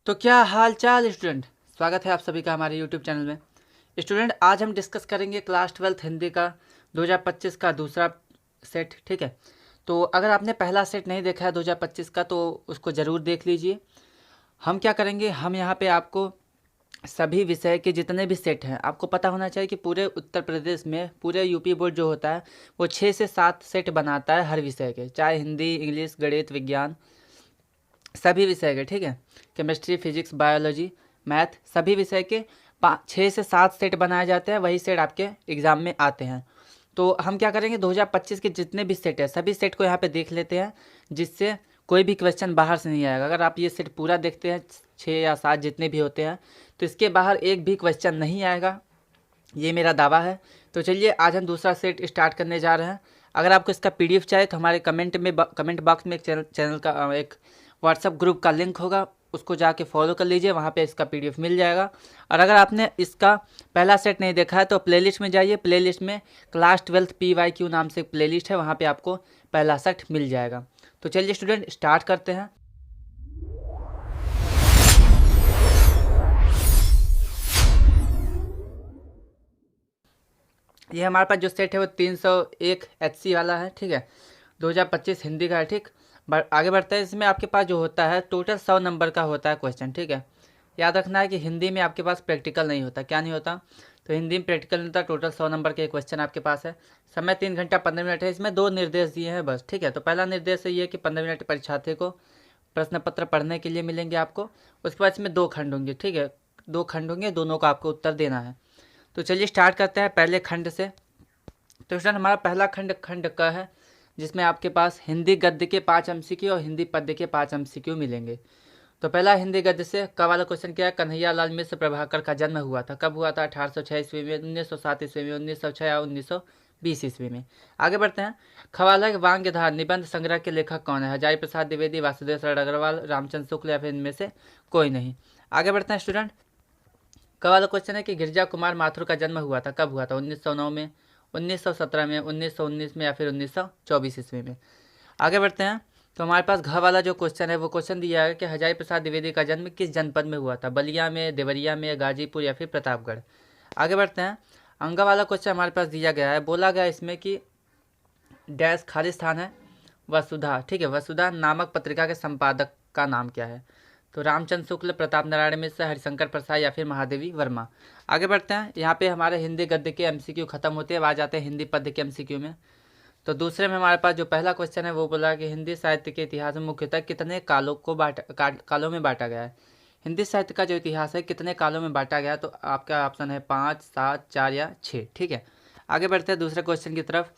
तो क्या हाल चाल स्टूडेंट, स्वागत है आप सभी का हमारे यूट्यूब चैनल में। स्टूडेंट, आज हम डिस्कस करेंगे क्लास 12 हिंदी का 2025 का दूसरा सेट। ठीक है, तो अगर आपने पहला सेट नहीं देखा है 2025 का तो उसको ज़रूर देख लीजिए। हम क्या करेंगे, हम यहाँ पे आपको सभी विषय के जितने भी सेट हैं, आपको पता होना चाहिए कि पूरे उत्तर प्रदेश में पूरे यूपी बोर्ड जो होता है वो 6 से 7 सेट बनाता है हर विषय के, चाहे हिंदी, इंग्लिश, गणित, विज्ञान, सभी विषय के। ठीक है, केमिस्ट्री, फिजिक्स, बायोलॉजी, मैथ, सभी विषय के 6 से 7 सेट बनाए जाते हैं, वही सेट आपके एग्ज़ाम में आते हैं। तो हम क्या करेंगे, 2025 के जितने भी सेट है सभी सेट को यहाँ पे देख लेते हैं, जिससे कोई भी क्वेश्चन बाहर से नहीं आएगा। अगर आप ये सेट पूरा देखते हैं, 6 या 7 जितने भी होते हैं, तो इसके बाहर एक भी क्वेश्चन नहीं आएगा, ये मेरा दावा है। तो चलिए आज हम दूसरा सेट स्टार्ट करने जा रहे हैं। अगर आपको इसका पीडीएफ चाहिए तो हमारे कमेंट बॉक्स में एक चैनल का एक व्हाट्सएप ग्रुप का लिंक होगा, उसको जाके फॉलो कर लीजिए, वहाँ पे इसका पीडीएफ मिल जाएगा। और अगर आपने इसका पहला सेट नहीं देखा है तो प्लेलिस्ट में जाइए, प्लेलिस्ट में क्लास 12 PYQ नाम से एक प्लेलिस्ट है, वहाँ पे आपको पहला सेट मिल जाएगा। तो चलिए स्टूडेंट स्टार्ट करते हैं। ये हमारे पास जो सेट है वो 301 HC वाला है। ठीक है, 2025 हिंदी का है। ठीक, आगे बढ़ते हैं। इसमें आपके पास जो होता है टोटल 100 नंबर का होता है क्वेश्चन। ठीक है, याद रखना है कि हिंदी में आपके पास प्रैक्टिकल नहीं होता। क्या नहीं होता? तो हिंदी में प्रैक्टिकल नहीं होता। टोटल 100 नंबर के क्वेश्चन आपके पास है। समय 3 घंटा 15 मिनट है। इसमें 2 निर्देश दिए हैं बस। ठीक है, तो पहला निर्देश ये है कि 15 मिनट परीक्षार्थी को प्रश्न पत्र पढ़ने के लिए मिलेंगे आपको। उसके बाद इसमें 2 खंड होंगे। ठीक है, 2 खंड होंगे, दोनों का आपको उत्तर देना है। तो चलिए स्टार्ट करते हैं पहले खंड से। तो स्टूडेंट हमारा पहला खंड खंड क है, जिसमें आपके पास हिंदी गद्य के 5 MCQ और हिंदी पद्य के 5 MCQ मिलेंगे। तो पहला हिंदी गद्य से क वाला क्वेश्चन क्या है, कन्हैया लाल मिश्र प्रभाकर का जन्म हुआ था, कब हुआ था? 1806 ईस्वी में, 1907 ईस्वी में, 1906 या 1920 ईस्वी में। आगे बढ़ते हैं। ख वाला वांग्यधार निबंध संग्रह के लेखक कौन है? हजारी प्रसाद द्विवेदी, वासुदेव शरण अग्रवाल, रामचंद्र शुक्ल या फिर इनमें से कोई नहीं। आगे बढ़ते हैं स्टूडेंट। क वाला क्वेश्चन है कि गिरजा कुमार माथुर का जन्म हुआ था, कब हुआ था? 1909 में, 1917 में, 1919 में या फिर 1924 ईस्वी में। आगे बढ़ते हैं। तो हमारे पास घ वाला जो क्वेश्चन है वो क्वेश्चन दिया है कि हजारी प्रसाद द्विवेदी का जन्म किस जनपद में हुआ था? बलिया में, देवरिया में, गाजीपुर या फिर प्रतापगढ़। आगे बढ़ते हैं। अंग वाला क्वेश्चन हमारे पास दिया गया है, बोला गया इसमें कि डैश खाली स्थान है वसुधा। ठीक है, वसुधा नामक पत्रिका के संपादक का नाम क्या है? तो रामचंद्र शुक्ल, प्रताप नारायण मिश्र, हरिशंकर प्रसाद या फिर महादेवी वर्मा। आगे बढ़ते हैं। यहाँ पे हमारे हिंदी गद्य के MCQ खत्म होते हैं, आ जाते हैं हिंदी पद्य के MCQ में। तो दूसरे में हमारे पास जो पहला क्वेश्चन है वो बोला कि हिंदी साहित्य के इतिहास में मुख्यतः कितने कालों में बांटा गया है? हिंदी साहित्य का जो इतिहास है कितने कालों में बांटा गया? तो आपका ऑप्शन है 5, 7, 4 या 6। ठीक है, आगे बढ़ते हैं दूसरे क्वेश्चन की तरफ।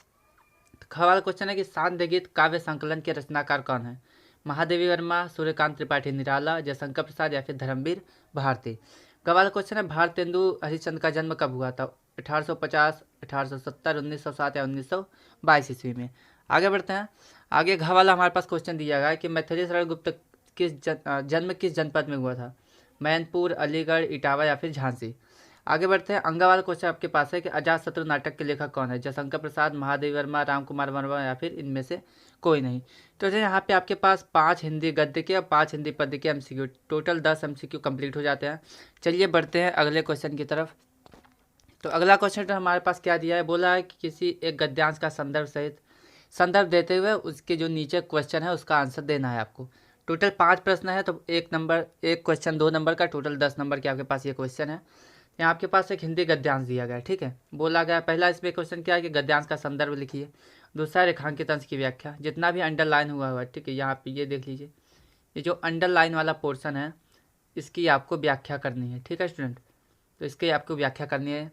ख वाला क्वेश्चन है कि सांध्य गीत काव्य संकलन के रचनाकार कौन है? महादेवी वर्मा, सूर्यकांत त्रिपाठी निराला, जयशंकर प्रसाद या फिर धर्मवीर भारती। ग वाला क्वेश्चन है भारतेंदु हरिश्चंद्र का जन्म कब हुआ था? 1850, 1870, 1907 या 1922 ईस्वी में। आगे बढ़ते हैं। आगे घ वाला हमारे पास क्वेश्चन दिया गया है कि मैथिली शरण गुप्त जन्म किस जनपद में हुआ था? मैनपुर, अलीगढ़, इटावा या फिर झांसी। आगे बढ़ते हैं। अंगा वाला क्वेश्चन आपके पास है कि अजातशत्रु नाटक के लेखक कौन है? जयशंकर प्रसाद, महादेवी वर्मा, राम कुमार वर्मा या फिर इनमें से कोई नहीं। तो यहाँ पे आपके पास 5 हिंदी गद्य के और 5 हिंदी पद्य के MCQ, टोटल 10 MCQ कंप्लीट हो जाते हैं। चलिए बढ़ते हैं अगले क्वेश्चन की तरफ। तो अगला क्वेश्चन तो हमारे पास क्या दिया है, बोला है कि किसी एक गद्यांश का संदर्भ देते हुए उसके जो नीचे क्वेश्चन है उसका आंसर देना है आपको। टोटल 5 प्रश्न है, तो एक क्वेश्चन 2 नंबर का, टोटल 10 नंबर के आपके पास ये क्वेश्चन है। यहाँ आपके पास एक हिंदी गद्यांश दिया गया है। ठीक है, बोला गया पहला इसमें क्वेश्चन क्या है कि गद्यांश का संदर्भ लिखिए। दूसरा रेखांकित अंश की व्याख्या, जितना भी अंडरलाइन हुआ है। ठीक है, यहाँ पे ये देख लीजिए, ये जो अंडरलाइन वाला पोर्शन है इसकी आपको व्याख्या करनी है। ठीक है स्टूडेंट, तो इसकी आपको व्याख्या करनी है।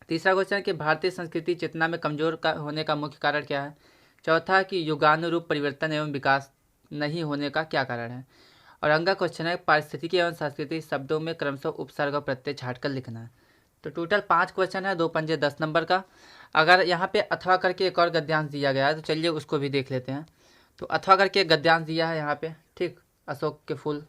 तीसरा क्वेश्चन है कि भारतीय संस्कृति चेतना में कमजोर होने का मुख्य कारण क्या है? चौथा कि युगानुरूप परिवर्तन एवं विकास नहीं होने का क्या कारण है? और अगला क्वेश्चन है पारिस्थितिकी एवं सांस्कृतिक शब्दों में क्रमशः उपसर्ग और प्रत्यय छाट कर लिखना है। तो टोटल 5 क्वेश्चन है, 2 पंजे 10 नंबर का। अगर यहाँ पे अथवा करके एक और गद्यांश दिया गया है तो चलिए उसको भी देख लेते हैं। तो अथवा करके एक गद्यांश दिया है यहाँ पे, ठीक, अशोक के फूल।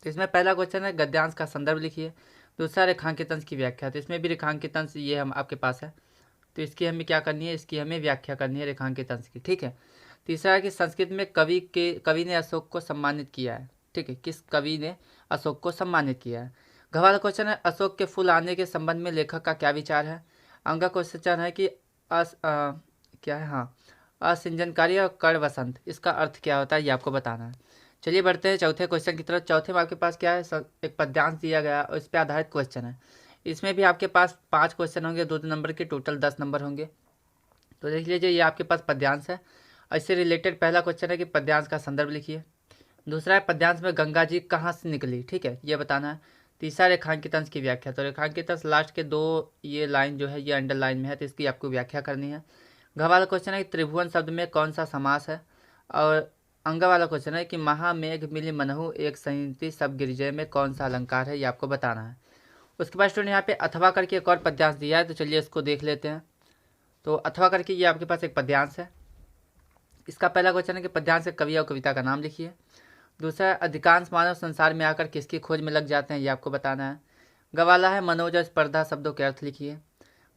तो इसमें पहला क्वेश्चन है गद्यांश का संदर्भ लिखिए। दूसरा रेखांकित अंश की व्याख्या, तो इसमें भी रेखांकित अंश ये हम आपके पास है, तो इसकी हमें क्या करनी है, इसकी हमें व्याख्या करनी है रेखांकित अंश की। ठीक है, तीसरा है कि संस्कृत में कवि ने अशोक को सम्मानित किया है। ठीक है, किस कवि ने अशोक को सम्मानित किया है। घ वाला क्वेश्चन है अशोक के फूल आने के संबंध में लेखक का क्या विचार है। अंग का क्वेश्चन है कि क्या है, हाँ, असंजनकारी और कर्ण वसंत, इसका अर्थ क्या होता है ये आपको बताना है। चलिए बढ़ते हैं चौथे क्वेश्चन की तरफ। चौथे में आपके पास क्या है, एक पद्यांश दिया गया और इस पर आधारित क्वेश्चन है। इसमें भी आपके पास 5 क्वेश्चन होंगे, 2 नंबर के, टोटल 10 नंबर होंगे। तो देख लीजिए ये आपके पास पद्यांश है और इससे रिलेटेड पहला क्वेश्चन है कि पद्यांश का संदर्भ लिखिए। दूसरा है पद्यांश में गंगा जी कहाँ से निकली, ठीक है, ये बताना है। तीसरा रेखांकित अंश की व्याख्या, तो रेखांकित अंश लास्ट के 2 ये लाइन जो है ये अंडरलाइन में है, तो इसकी आपको व्याख्या करनी है। घ वाला क्वेश्चन है कि त्रिभुवन शब्द में कौन सा समास है। और अंग वाला क्वेश्चन है कि महामेघ मिलि मनहु एक संयुति सब गिरिजय में कौन सा अलंकार है, ये आपको बताना है। उसके बाद स्टूडेंट यहाँ पे अथवा करके एक और पद्यांश दिया है, तो चलिए इसको देख लेते हैं। तो अथवा करके ये आपके पास एक पद्यांश है। इसका पहला क्वेश्चन है कि पद्यांश के कवि और कविता का नाम लिखिए। दूसरा अधिकांश मानव संसार में आकर किसकी खोज में लग जाते हैं, ये आपको बताना है। गवाला है मनोज और स्पर्धा शब्दों के अर्थ लिखिए।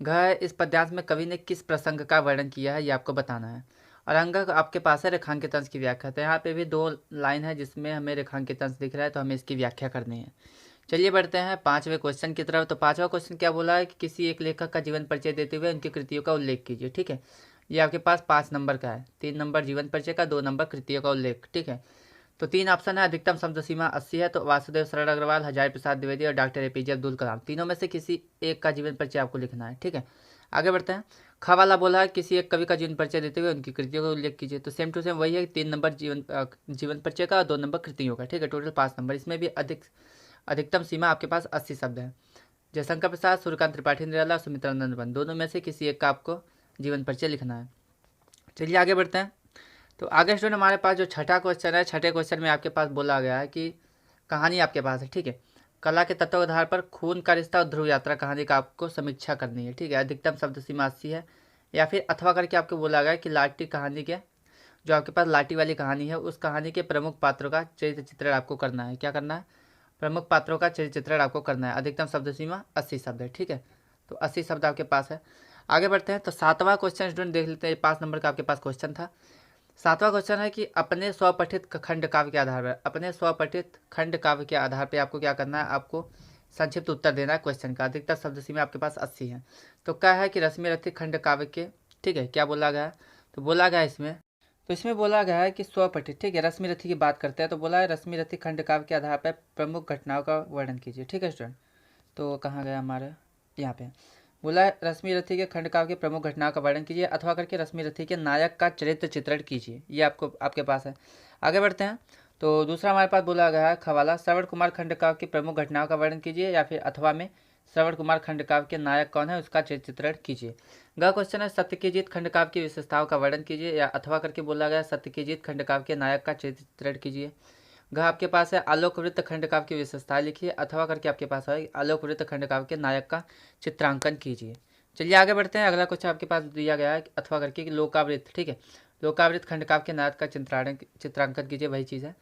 घ इस पद्यांश में कवि ने किस प्रसंग का वर्णन किया है, ये आपको बताना है। और अंग आपके पास है रेखांकित अंश की व्याख्या, तो यहाँ पे भी 2 लाइन है जिसमें हमें रेखांकित अंश दिख रहा है, तो हमें इसकी व्याख्या करनी है। चलिए बढ़ते हैं 5वें क्वेश्चन की तरफ। तो 5वां क्वेश्चन क्या बोला है कि किसी एक लेखक का जीवन परिचय देते हुए उनकी कृतियों का उल्लेख कीजिए, ठीक है। ये आपके पास 5 नंबर का है, 3 नंबर जीवन परिचय का, 2 नंबर कृतियों का उल्लेख, ठीक है। तो 3 ऑप्शन है। अधिकतम शब्द सीमा 80 है, तो वासुदेव शरण अग्रवाल, हजारी प्रसाद द्विवेदी और डॉक्टर APJ अब्दुल कलाम, तीनों में से किसी एक का जीवन परिचय आपको लिखना है, ठीक है। आगे बढ़ते हैं। ख वाला बोला है किसी एक कवि का जीवन परिचय देते हुए उनकी कृतियों का उल्लेख कीजिए, तो सेम टू सेम वही है, 3 नंबर जीवन परिचय का और 2 नंबर कृतियों का, ठीक है, टोटल 5 नंबर। इसमें भी अधिकतम सीमा आपके पास 80 शब्द है। जयशंकर प्रसाद, सूर्यकांत त्रिपाठी निराला, सुमित्रानंद बंद, दोनों में से किसी एक का आपको जीवन परिचय लिखना है। चलिए आगे बढ़ते हैं। तो आगे स्टूडेंट हमारे पास जो छठा क्वेश्चन है, छठे क्वेश्चन में आपके पास बोला गया है कि कहानी आपके पास है, ठीक है। कला के तत्व आधार पर खून का रिश्ता और ध्रुव यात्रा कहानी का आपको समीक्षा करनी है, ठीक है। अधिकतम शब्द सीमा 80 है। या फिर अथवा करके आपको बोला गया है कि लाटी कहानी के जो आपके पास लाटी वाली कहानी है उस कहानी के प्रमुख पात्रों का चरित्र चित्रण आपको करना है। क्या करना है, प्रमुख पात्रों का चरित्र चित्रण आपको करना है। अधिकतम शब्द सीमा 80 शब्द है, ठीक है। तो 80 शब्द आपके पास है। आगे बढ़ते हैं। तो 7वां क्वेश्चन स्टूडेंट देख लेते हैं, 5 नंबर का आपके पास क्वेश्चन था। 7वां क्वेश्चन है कि अपने स्वपठित खंड काव्य के आधार पर, अपने स्वपठित खंड काव्य के आधार पर आपको क्या करना है, आपको संक्षिप्त उत्तर देना है क्वेश्चन का। अधिकतम शब्द सीमा आपके पास 80 है। तो क्या है कि रश्मि रथी खंड काव्य के, ठीक है, क्या बोला गया है, तो बोला गया इसमें, तो इसमें बोला गया है कि स्वपठित, ठीक है, रश्मि रथी की बात करते हैं। तो बोला है रश्मि रथी खंड काव्य के आधार पर प्रमुख घटनाओं का वर्णन कीजिए, ठीक है स्टूडेंट। तो कहाँ गया हमारे, यहाँ पे बोला है रश्मि रथी के खंड काव्य के प्रमुख घटनाओं का वर्णन कीजिए, अथवा करके रश्मि रथी के नायक का चरित्र चित्रण कीजिए, ये आपके पास है। आगे बढ़ते हैं। तो दूसरा हमारे पास बोला गया है खवाला, श्रवण कुमार खंड काव्य की प्रमुख घटनाओं का वर्णन कीजिए, या फिर अथवा में श्रवण कुमार खंड काव्य के नायक कौन है उसका चरित्र चित्रण कीजिए। ग क्वेश्चन है सत्य की जीत खंड काव्य की विशेषताओं का वर्णन कीजिए, या अथवा करके बोला गया सत्य की जीत खंड काव्य के नायक का चरित्र चित्रण कीजिए। घ आपके पास है आलोक वृत्त खंड काव्य की विशेषताएं लिखिए, अथवा करके आपके पास है आलोक वृत्त खंड काव्य के नायक का चित्रांकन कीजिए। चलिए आगे बढ़ते हैं। अगला क्वेश्चन आपके पास दिया गया है अथवा करके कि लोकावृत्त, ठीक है, लोकावृत्त खंड काव्य के नायक का चित्रांकन कीजिए, वही चीज़ है।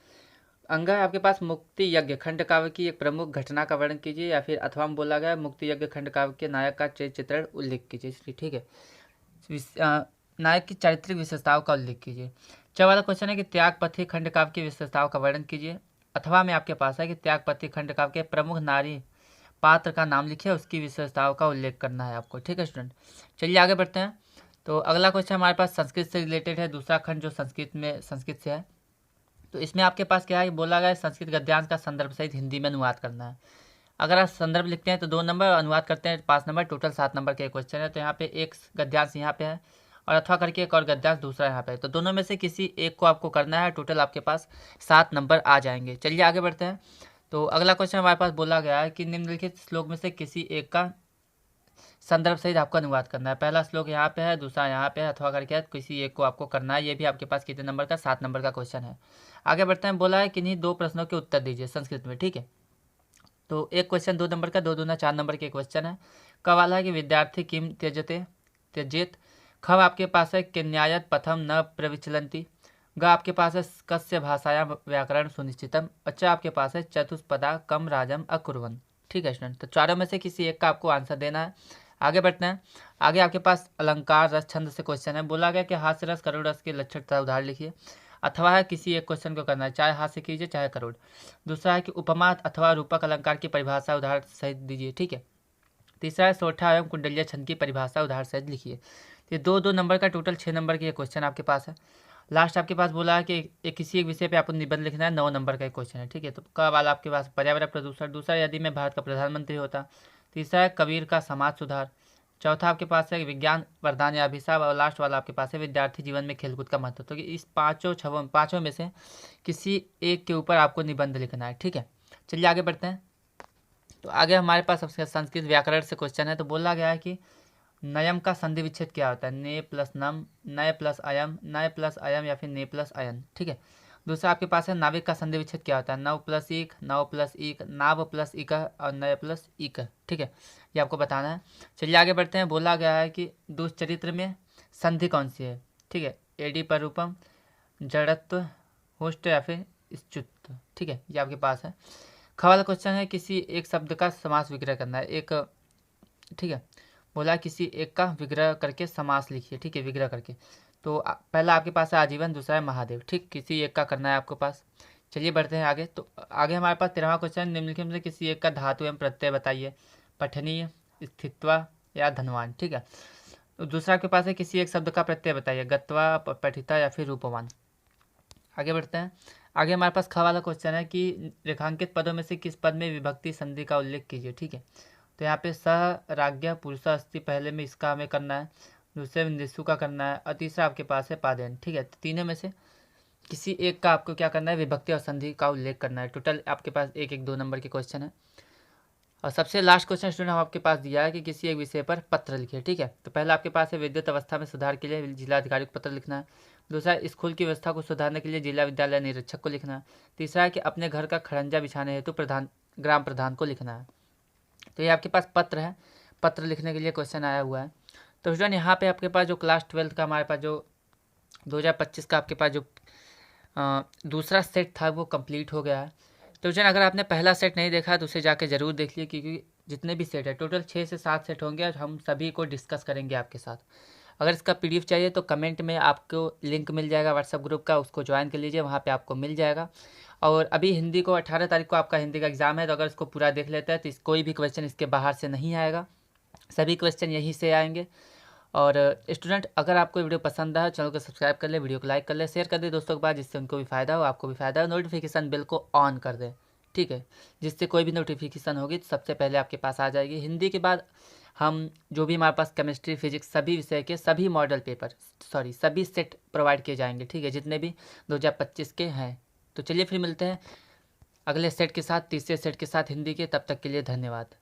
अंग है आपके पास मुक्ति यज्ञ खंड काव्य की एक प्रमुख घटना का वर्णन कीजिए, या फिर अथवा में बोला गया मुक्ति यज्ञ खंड काव्य के नायक का चित्रण उल्लेख कीजिए, ठीक है। नायक की चारित्रिक विशेषताओं का उल्लेख कीजिए। वाला क्वेश्चन है कि त्यागपथी खंड काव्य की विशेषताओं का वर्णन कीजिए, अथवा में आपके पास है कि त्यागपथी खंड काव्य के प्रमुख नारी पात्र का नाम लिखिए, उसकी विशेषताओं का उल्लेख करना है आपको, ठीक है स्टूडेंट। चलिए आगे बढ़ते हैं। तो अगला क्वेश्चन हमारे पास संस्कृत से रिलेटेड है, दूसरा खंड जो संस्कृत से है। तो इसमें आपके पास क्या है, बोला गया है संस्कृत गद्यांश का संदर्भ सहित हिंदी में अनुवाद करना है। अगर आप संदर्भ लिखते हैं तो 2 नंबर, अनुवाद करते हैं 5 नंबर, टोटल 7 नंबर के क्वेश्चन है। तो यहाँ पे एक गद्यांश यहाँ पे है और अथवा करके एक और गद्यांश दूसरा यहाँ पे है, तो दोनों में से किसी एक को आपको करना है। टोटल आपके पास 7 नंबर आ जाएंगे। चलिए आगे बढ़ते हैं। तो अगला क्वेश्चन हमारे पास बोला गया है कि निम्नलिखित श्लोक में से किसी एक का संदर्भ सहित आपको अनुवाद करना है। पहला श्लोक यहाँ पे है, दूसरा यहाँ पे है, अथवा करके किसी एक को आपको करना है। ये भी आपके पास कितने नंबर का, 7 नंबर का क्वेश्चन है। आगे बढ़ते हैं। बोला है किन्हीं 2 प्रश्नों के उत्तर दीजिए संस्कृत में, ठीक है। तो एक क्वेश्चन 2 नंबर का, 2 दूना 4 नंबर के क्वेश्चन है। क वाला है कि विद्यार्थी किम त्यजेत। ख आपके पास है कि न्यायत पथम न प्रविचलंती। ग आपके पास है कस्य भाषाया व्याकरण सुनिश्चितम। अच्छा आपके पास है चतुष्पदा कम राजम अकुर्वन, ठीक है स्टूडेंट। तो चारों में से किसी एक का आपको आंसर देना है। आगे बढ़ते हैं। आगे आपके पास अलंकार रस छंद से क्वेश्चन है। बोला गया कि हास्य रस करुण रस के लक्षण तथा उदाहरण लिखिए। अथवा किसी एक क्वेश्चन को करना है, चाहे हाथ से कीजिए चाहे करोड़। दूसरा है कि उपमा अथवा रूपक अलंकार की परिभाषा उदाहरण सहित दीजिए, ठीक है। तीसरा है सोठा एवं कुंडलीय छंद की परिभाषा उदाहरण सहित लिखिए। ये 2-2 नंबर का टोटल 6 नंबर की ये क्वेश्चन आपके पास है। लास्ट आपके पास बोला है कि किसी एक विषय पे आपको निबंध लिखना है, 9 नंबर का एक क्वेश्चन है, ठीक है। तो का वाला आपके पास पर्यावरण प्रदूषण। दूसरा, यदि मैं भारत का प्रधानमंत्री होता। तीसरा है कबीर का समाज सुधार। चौथा आपके पास है विज्ञान वरदान या अभिशाप। और लास्ट वाला आपके पास है विद्यार्थी जीवन में खेलकूद का महत्व। तो इस पाँचों में से किसी एक के ऊपर आपको निबंध लिखना है, ठीक है। चलिए आगे बढ़ते हैं। तो आगे हमारे पास सबसे संस्कृत व्याकरण से क्वेश्चन है। तो बोला गया है कि नयम का संधि विच्छेद क्या होता है? ने प्लस नम, नय प्लस अयम, नय प्लस अयम या फिर ने प्लस अयन, ठीक है। दूसरा आपके पास है नाविक का संधि विच्छेद क्या होता है? नव प्लस इक, नव प्लस इक, नाव प्लस इक और नय प्लस इक, ठीक है। ये आपको बताना है। चलिए आगे बढ़ते हैं। बोला गया है कि दुष्चरित्र में संधि कौन सी है? ठीक है, एडी पर रूपम, जड़त्व, हुष्ट या फिर स्तुत्व, ठीक है। ये आपके पास है। वाला क्वेश्चन है किसी एक शब्द का समास विग्रह करना है, एक, ठीक है। बोला किसी एक का विग्रह करके समास लिखिए, ठीक है, विग्रह करके। तो पहला आपके पास है आजीवन, दूसरा है महादेव, ठीक। किसी एक का करना है आपके पास। चलिए बढ़ते हैं आगे। तो आगे हमारे पास 13वां क्वेश्चन, निम्नलिखित में से किसी एक का धातु एवं प्रत्यय बताइए। पठनीय, स्थित्वा या धनवान, ठीक है। तो दूसरा आपके पास है किसी एक शब्द का प्रत्यय बताइए। गत्वा, पठिता या फिर रूपवान। आगे बढ़ते हैं। आगे हमारे पास ख वाला क्वेश्चन है कि रेखांकित पदों में से किस पद में विभक्ति संधि का उल्लेख कीजिए, ठीक है। तो यहाँ पे सह, राज्ञा, पुरुषा, अस्ति पहले में इसका हमें करना है, दूसरे में निस्सु का करना है और तीसरा आपके पास है पादेन, ठीक है। तो तीनों में से किसी एक का आपको क्या करना है? विभक्ति और संधि का उल्लेख करना है। टोटल आपके पास 1-1, 2 नंबर के क्वेश्चन है। और सबसे लास्ट क्वेश्चन स्टूडेंट हम आपके पास दिया है कि किसी एक विषय पर पत्र लिखिए, ठीक है। तो पहला आपके पास है विद्युत अवस्था में सुधार के लिए जिलाधिकारी को पत्र लिखना है। दूसरा, स्कूल की व्यवस्था को सुधारने के लिए जिला विद्यालय निरीक्षक को लिखना है। तीसरा है कि अपने घर का खड़ंजा बिछाने हेतु ग्राम प्रधान को लिखना है। तो ये आपके पास पत्र है, पत्र लिखने के लिए क्वेश्चन आया हुआ है। तो स्टूडेंट यहाँ पे आपके पास जो क्लास 12 का हमारे पास जो 2025 का आपके पास जो दूसरा सेट था वो कंप्लीट हो गया है। तो स्टूडेंट अगर आपने पहला सेट नहीं देखा है तो उसे जाके ज़रूर देख लिए, क्योंकि जितने भी सेट है टोटल 6 से 7 सेट होंगे और हम सभी को डिस्कस करेंगे आपके साथ। अगर इसका पीडीएफ चाहिए तो कमेंट में आपको लिंक मिल जाएगा व्हाट्सएप ग्रुप का, उसको ज्वाइन कर लीजिए, वहाँ पे आपको मिल जाएगा। और अभी हिंदी को 18 तारीख को आपका हिंदी का एग्ज़ाम है, तो अगर इसको पूरा देख लेते हैं तो कोई भी क्वेश्चन इसके बाहर से नहीं आएगा, सभी क्वेश्चन यहीं से आएंगे। और स्टूडेंट अगर आपको वीडियो पसंद आए चैनल को सब्सक्राइब कर ले, वीडियो को लाइक कर ले, शेयर कर दे दोस्तों के पास, जिससे उनको भी फ़ायदा हो, आपको भी फ़ायदा हो। नोटिफिकेशन बिल को ऑन कर दे, ठीक है, जिससे कोई भी नोटिफिकेशन होगी तो सबसे पहले आपके पास आ जाएगी। हिंदी के बाद हम जो भी हमारे पास केमिस्ट्री, फिजिक्स सभी विषय के सभी मॉडल पेपर, सभी सेट प्रोवाइड किए जाएंगे, ठीक है, जितने भी 2025 के हैं। तो चलिए फिर मिलते हैं अगले सेट के साथ, तीसरे सेट के साथ हिंदी के। तब तक के लिए धन्यवाद।